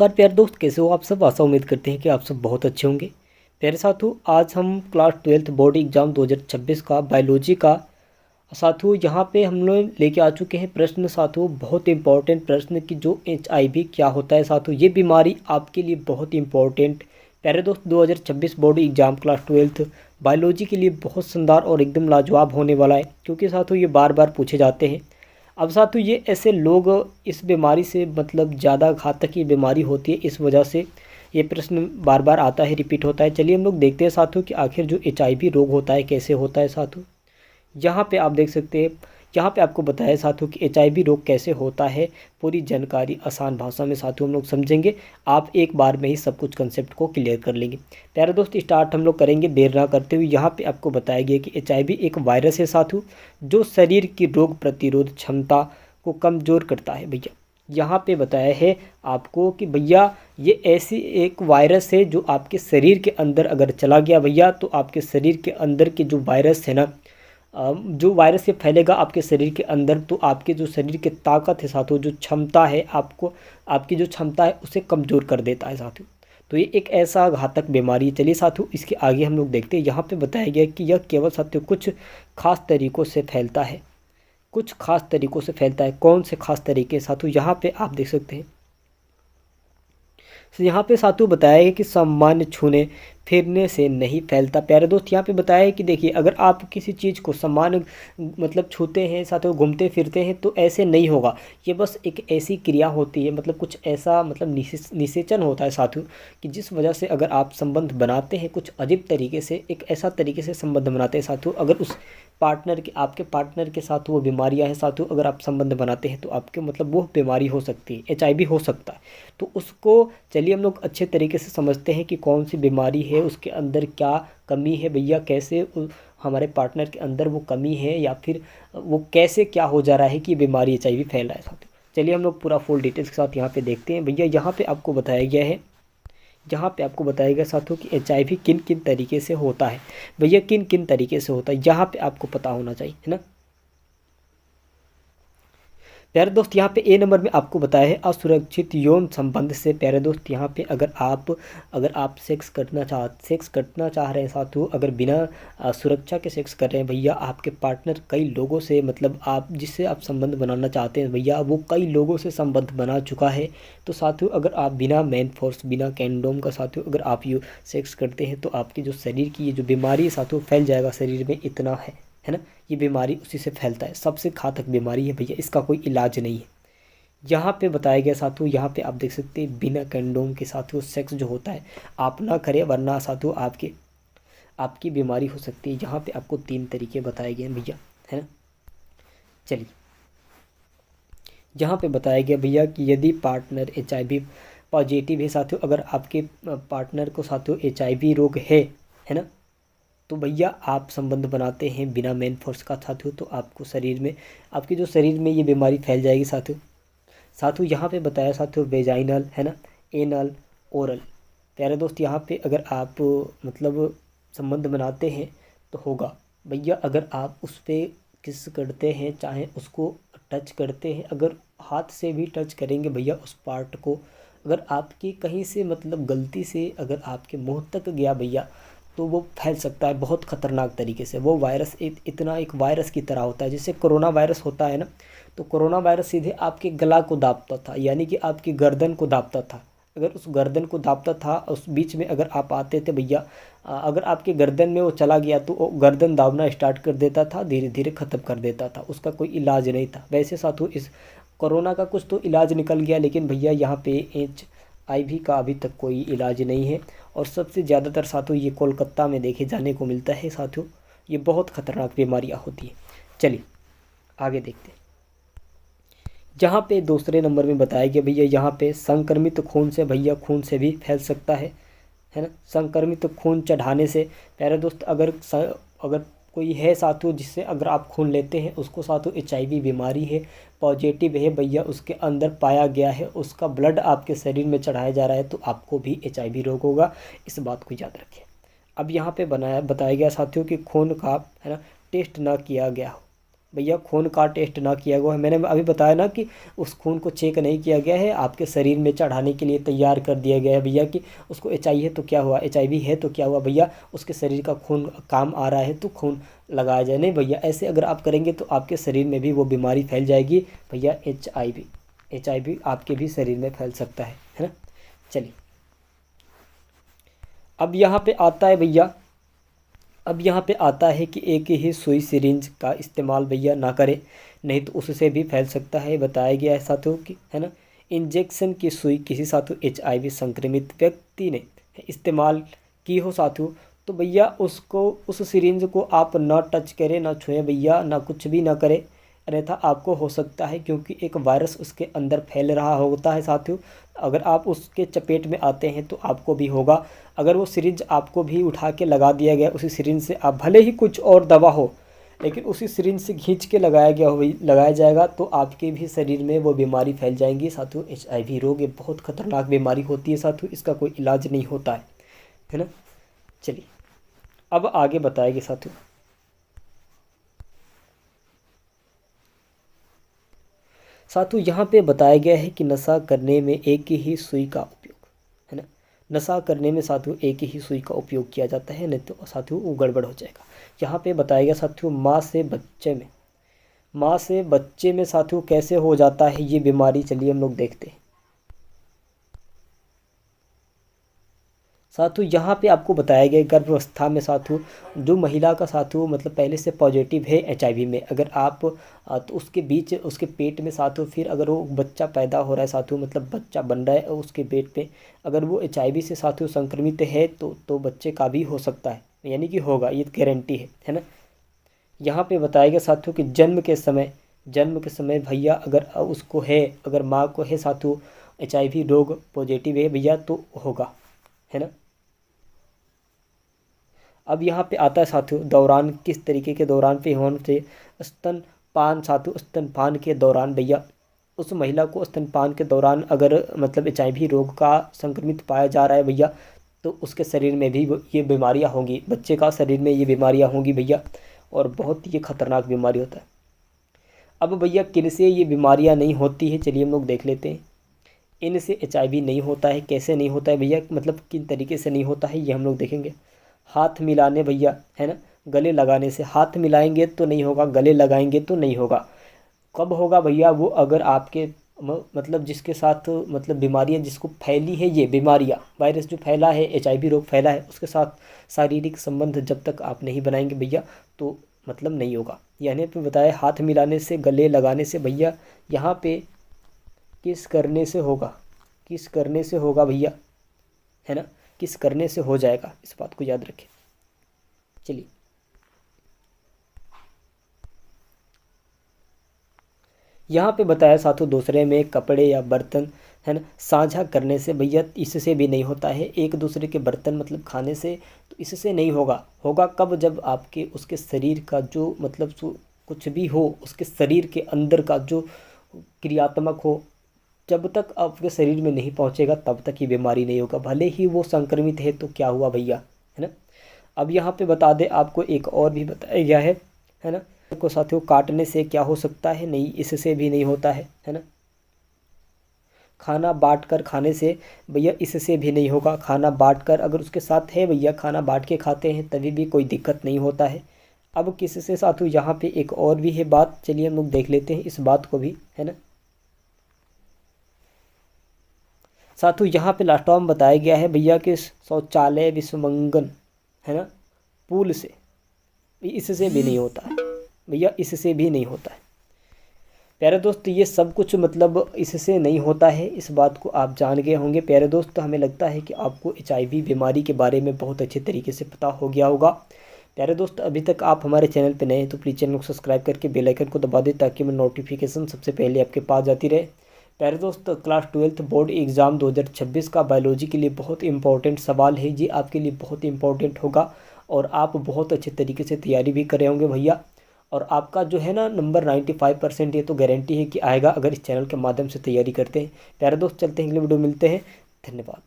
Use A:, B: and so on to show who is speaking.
A: नमस्कार प्यारे दोस्त, कैसे हो आप सब। आशा उम्मीद करते हैं कि आप सब बहुत अच्छे होंगे। प्यारे साथियों, आज हम क्लास 12th बोर्ड एग्ज़ाम 2026 का बायोलॉजी का साथियों यहाँ पे हम लोग लेके आ चुके हैं प्रश्न। साथियों बहुत इंपॉर्टेंट प्रश्न कि जो HIV क्या होता है। साथियों ये बीमारी आपके लिए बहुत इंपॉर्टेंट। प्यारे दोस्त, 2026 board exam class 12th biology के लिए बहुत शानदार और एकदम लाजवाब होने वाला है, क्योंकि साथियों ये बार बार पूछे जाते हैं। अब साथियों ये ऐसे लोग इस बीमारी से मतलब ज़्यादा घातक ये बीमारी होती है, इस वजह से ये प्रश्न बार बार आता है, रिपीट होता है। चलिए हम लोग देखते हैं साथियों कि आखिर जो HIV रोग होता है कैसे होता है। साथियों यहाँ पे आप देख सकते हैं, यहाँ पे आपको बताया साथियों कि HIV रोग कैसे होता है। पूरी जानकारी आसान भाषा में साथियों हम लोग समझेंगे। आप एक बार में ही सब कुछ कंसेप्ट को क्लियर कर लेंगे। प्यारे दोस्त, स्टार्ट हम लोग करेंगे देर ना करते हुए। यहाँ पे आपको बताया गया कि HIV एक वायरस है साथियों, जो शरीर की रोग प्रतिरोध क्षमता को कमज़ोर करता है। भैया यहाँ पे बताया है आपको कि भैया ये ऐसी एक वायरस है जो आपके शरीर के अंदर अगर चला गया भैया, तो आपके शरीर के अंदर के जो वायरस है ना, जो वायरस से फैलेगा आपके शरीर के अंदर, तो आपके जो शरीर की ताकत है साथियों, जो क्षमता है आपको, आपकी जो क्षमता है उसे कमज़ोर कर देता है साथियों। तो ये एक ऐसा घातक बीमारी है। चलिए साथियों इसके आगे हम लोग देखते हैं। यहाँ पे बताया गया कि यह केवल साथियों कुछ खास तरीक़ों से फैलता है। कुछ खास तरीक़ों से फैलता है। कौन से खास तरीके साथियों, यहाँ पे आप देख सकते हैं। तो यहाँ पे साथियों बताया है कि सामान्य छूने फिरने से नहीं फैलता। प्यारे दोस्त यहाँ पे बताया है कि देखिए, अगर आप किसी चीज़ को सामान्य मतलब छूते हैं साथियों, घूमते फिरते हैं, तो ऐसे नहीं होगा। ये बस एक ऐसी क्रिया होती है, मतलब कुछ ऐसा मतलब निषेचन होता है साथियों, कि जिस वजह से अगर आप संबंध बनाते हैं कुछ अजीब तरीके से, एक ऐसा तरीके से संबंध बनाते हैं साथियों, अगर उस पार्टनर के, आपके पार्टनर के साथ वो बीमारियां हैं साथियों, अगर आप संबंध बनाते हैं तो आपके मतलब वो बीमारी हो सकती है, HIV हो सकता है। तो उसको चलिए हम लोग अच्छे तरीके से समझते हैं कि कौन सी बीमारी है, उसके अंदर क्या कमी है भैया, कैसे हमारे पार्टनर के अंदर वो कमी है, या फिर वो कैसे क्या हो जा रहा है कि बीमारी HIV फैल रहा है साथियों। चलिए हम लोग पूरा फुल डिटेल्स के साथ यहाँ पे देखते हैं। भैया यहाँ पे आपको बताया गया है, यहाँ पे आपको बताया गया साथियों कि HIV किन किन तरीके से होता है। भैया किन किन तरीके से होता है यहाँ पे आपको पता होना चाहिए, है ना। प्यारे दोस्त यहाँ पे ए नंबर में आपको बताया है असुरक्षित यौन संबंध से। प्यारे दोस्त यहाँ पे अगर आप सेक्स करना चाह रहे हैं साथियों, अगर बिना सुरक्षा के सेक्स कर रहे हैं भैया, आपके पार्टनर कई लोगों से मतलब आप जिससे आप संबंध बनाना चाहते हैं भैया, वो कई लोगों से संबंध बना चुका है। तो साथियों अगर आप बिना मेन फोर्स, बिना कैंडोम का साथियों अगर आप ये सेक्स करते हैं, तो आपकी जो शरीर की ये जो बीमारी है साथियों फैल जाएगा शरीर में, इतना है ना। ये बीमारी उसी से फैलता है, सबसे घातक बीमारी है भैया, इसका कोई इलाज नहीं है। यहाँ पे बताया गया साथियों, यहाँ पे आप देख सकते हैं बिना कंडोम के साथियों सेक्स जो होता है आप ना करें, वरना साथियों आपकी बीमारी हो सकती है। यहाँ पे आपको 3 तरीके बताए गए हैं भैया, है ना। चलिए यहाँ पे बताया गया भैया कि यदि पार्टनर HIV पॉजिटिव है साथियों, अगर आपके पार्टनर को साथियों HIV रोग है ना, तो भैया आप संबंध बनाते हैं बिना मेन फोर्स का साथियों, तो आपको शरीर में, आपके जो शरीर में ये बीमारी फैल जाएगी साथियों। यहाँ पे बताया साथियों वेजाइनल, है ना, एनल, ओरल। प्यारे दोस्त यहाँ पे अगर आप मतलब संबंध बनाते हैं तो होगा भैया। अगर आप उस पर किस करते हैं, चाहे उसको टच करते हैं, अगर हाथ से भी टच करेंगे भैया उस पार्ट को, अगर आपकी कहीं से मतलब गलती से अगर आपके मुंह तक गया भैया, तो वो फैल सकता है बहुत ख़तरनाक तरीके से। वो वायरस इतना एक वायरस की तरह होता है, जैसे कोरोना वायरस होता है ना, तो कोरोना वायरस सीधे आपके गला को दाबता था, यानी कि आपकी गर्दन को दाबता था। अगर उस गर्दन को दाबता था, उस बीच में अगर आप आते थे भैया, अगर आपके गर्दन में वो चला गया तो वो गर्दन दाबना स्टार्ट कर देता था, धीरे धीरे ख़त्म कर देता था, उसका कोई इलाज नहीं था। वैसे साथियों इस कोरोना का कुछ तो इलाज निकल गया, लेकिन भैया यहाँ पे HIV का अभी तक कोई इलाज नहीं है। और सबसे ज़्यादातर साथियों ये कोलकाता में देखे जाने को मिलता है साथियों, ये बहुत ख़तरनाक बीमारियाँ होती हैं। चलिए आगे देखते हैं। जहाँ पे दूसरे नंबर में बताया गया भैया, यहाँ पे संक्रमित खून से भैया, खून से भी फैल सकता है ना। संक्रमित खून चढ़ाने से। प्यारे दोस्त अगर कोई है साथियों जिससे अगर आप खून लेते हैं, उसको साथियों HIV बीमारी है, पॉजिटिव है भैया, उसके अंदर पाया गया है, उसका ब्लड आपके शरीर में चढ़ाया जा रहा है, तो आपको भी HIV रोग होगा। इस बात को याद रखें। अब यहाँ पे बताया गया साथियों कि खून का, है ना, टेस्ट ना किया गया हो, भैया खून का टेस्ट ना किया गया है, मैंने अभी बताया ना कि उस खून को चेक नहीं किया गया है, आपके शरीर में चढ़ाने के लिए तैयार कर दिया गया है भैया कि उसको HIV है तो क्या हुआ, HIV है तो क्या हुआ भैया, उसके शरीर का खून काम आ रहा है तो खून लगाया जाए। नहीं भैया, ऐसे अगर आप करेंगे तो आपके शरीर में भी वो बीमारी फैल जाएगी भैया। HIV आपके भी शरीर में फैल सकता है ना। चलिए अब यहाँ पे आता है भैया, अब यहाँ पे आता है कि एक ही सुई सिरिंज का इस्तेमाल भैया ना करें, नहीं तो उससे भी फैल सकता है। बताया गया है साथियों कि, है ना, इंजेक्शन की सुई किसी साथियों HIV संक्रमित व्यक्ति ने इस्तेमाल की हो साथियों, तो भैया उसको, उस सिरिंज को आप ना टच करें, ना छुएं भैया, ना कुछ भी ना करें, अन्यथा आपको हो सकता है, क्योंकि एक वायरस उसके अंदर फैल रहा होता है साथियों। अगर आप उसके चपेट में आते हैं तो आपको भी होगा। अगर वो सिरिंज आपको भी उठा के लगा दिया गया, उसी सिरिंज से आप भले ही कुछ और दवा हो, लेकिन उसी सिरिंज से खींच के लगाया जाएगा तो आपके भी शरीर में वो बीमारी फैल जाएंगी साथियों। HIV रोग ये बहुत खतरनाक बीमारी होती है साथियों, इसका कोई इलाज नहीं होता है ना। चलिए अब आगे बताएंगे साथियों। साथियों यहाँ पे बताया गया है कि नशा करने में एक ही सुई का उपयोग, है ना, नशा करने में साथियों एक ही सुई का उपयोग किया जाता है, नहीं तो साथियों वो गड़बड़ हो जाएगा। यहाँ पे बताया गया साथियों माँ से बच्चे में साथियों कैसे हो जाता है ये बीमारी, चलिए हम लोग देखते हैं। साथियों यहाँ पे आपको बताया गया गर्भावस्था में साथियों जो महिला का साथियों मतलब पहले से पॉजिटिव है HIV में, अगर आप तो उसके बीच उसके पेट में साथियों फिर अगर वो बच्चा पैदा हो रहा है साथियों, मतलब बच्चा बन रहा है उसके पेट पे, अगर वो HIV से साथियों संक्रमित है तो बच्चे का भी हो सकता है, यानी कि होगा, ये गारंटी है ना। यहाँ पे बताया गया साथियों कि जन्म के समय भैया अगर उसको है, अगर माँ को है साथियों HIV रोग पॉजिटिव है भैया तो होगा, है ना। अब यहाँ पे आता है साथियों दौरान, किस तरीके के दौरान पे होने से, स्तनपान साथियों, स्तनपान के दौरान भैया, उस महिला को स्तनपान के दौरान अगर मतलब HIV रोग का संक्रमित पाया जा रहा है भैया, तो उसके शरीर में भी ये बीमारियाँ होंगी, बच्चे का शरीर में ये बीमारियाँ होंगी भैया, और बहुत ये खतरनाक बीमारी होता है। अब भैया किन से ये बीमारियाँ नहीं होती है, चलिए हम लोग देख लेते हैं। इनसे HIV नहीं होता है, कैसे नहीं होता है भैया, मतलब किन तरीके से नहीं होता है ये हम लोग देखेंगे। हाथ मिलाने भैया, है ना, गले लगाने से, हाथ मिलाएंगे तो नहीं होगा, गले लगाएंगे तो नहीं होगा। कब होगा भैया, वो अगर आपके मतलब जिसके साथ मतलब बीमारियाँ जिसको फैली है, ये बीमारियाँ वायरस जो फैला है, HIV रोग फैला है, उसके साथ शारीरिक संबंध जब तक आप नहीं बनाएंगे भैया तो मतलब नहीं होगा। यानी पे बताया हाथ मिलाने से, गले लगाने से भैया, यहाँ पे किस करने से होगा, किस करने से होगा भैया, है ना, किस करने से हो जाएगा, इस बात को याद रखें। चलिए यहाँ पे बताया साथियों दूसरे में कपड़े या बर्तन, है ना, साझा करने से भैया, इससे भी नहीं होता है। एक दूसरे के बर्तन मतलब खाने से तो इससे नहीं होगा। होगा कब, जब आपके उसके शरीर का जो मतलब कुछ भी हो, उसके शरीर के अंदर का जो क्रियात्मक हो, जब तक आपके शरीर में नहीं पहुंचेगा तब तक ये बीमारी नहीं होगा, भले ही वो संक्रमित है तो क्या हुआ भैया, है ना। अब यहाँ पे बता दें आपको, एक और भी बताया गया है ना, को साथियों काटने से क्या हो सकता है, नहीं, इससे भी नहीं होता है ना। खाना बांट कर खाने से भैया, इससे भी नहीं होगा। खाना बांट कर अगर उसके साथ है भैया, खाना बांट के खाते हैं तभी भी कोई दिक्कत नहीं होता है। अब किससे साथियों, यहाँ पे एक और भी है बात, चलिए हम लोग देख लेते हैं इस बात को भी, है ना। साथियों यहाँ पे लास्ट में बताया गया है भैया कि शौचालय विसर्जन, है ना, पूल से, इससे भी नहीं होता है भैया, इससे भी नहीं होता है। प्यारे दोस्त ये सब कुछ मतलब इससे नहीं होता है, इस बात को आप जान गए होंगे। प्यारे दोस्त हमें लगता है कि आपको HIV बीमारी के बारे में बहुत अच्छे तरीके से पता हो गया होगा। प्यारे दोस्त अभी तक आप हमारे चैनल पर नए हैं तो प्लीज़ चैनल को सब्सक्राइब करके बेल आइकन को दबा दें ताकि मैं नोटिफिकेशन सबसे पहले आपके पास जाती रहे। प्यारे दोस्त क्लास 12th बोर्ड एग्ज़ाम 2026 का बायोलॉजी के लिए बहुत इंपॉर्टेंट सवाल है, ये आपके लिए बहुत इंपॉर्टेंट होगा और आप बहुत अच्छे तरीके से तैयारी भी कर रहे होंगे भैया। और आपका जो है ना नंबर 95% ये तो गारंटी है कि आएगा, अगर इस चैनल के माध्यम से तैयारी करते हैं। प्यारे दोस्त चलते हैं, अगले वीडियो मिलते हैं, धन्यवाद।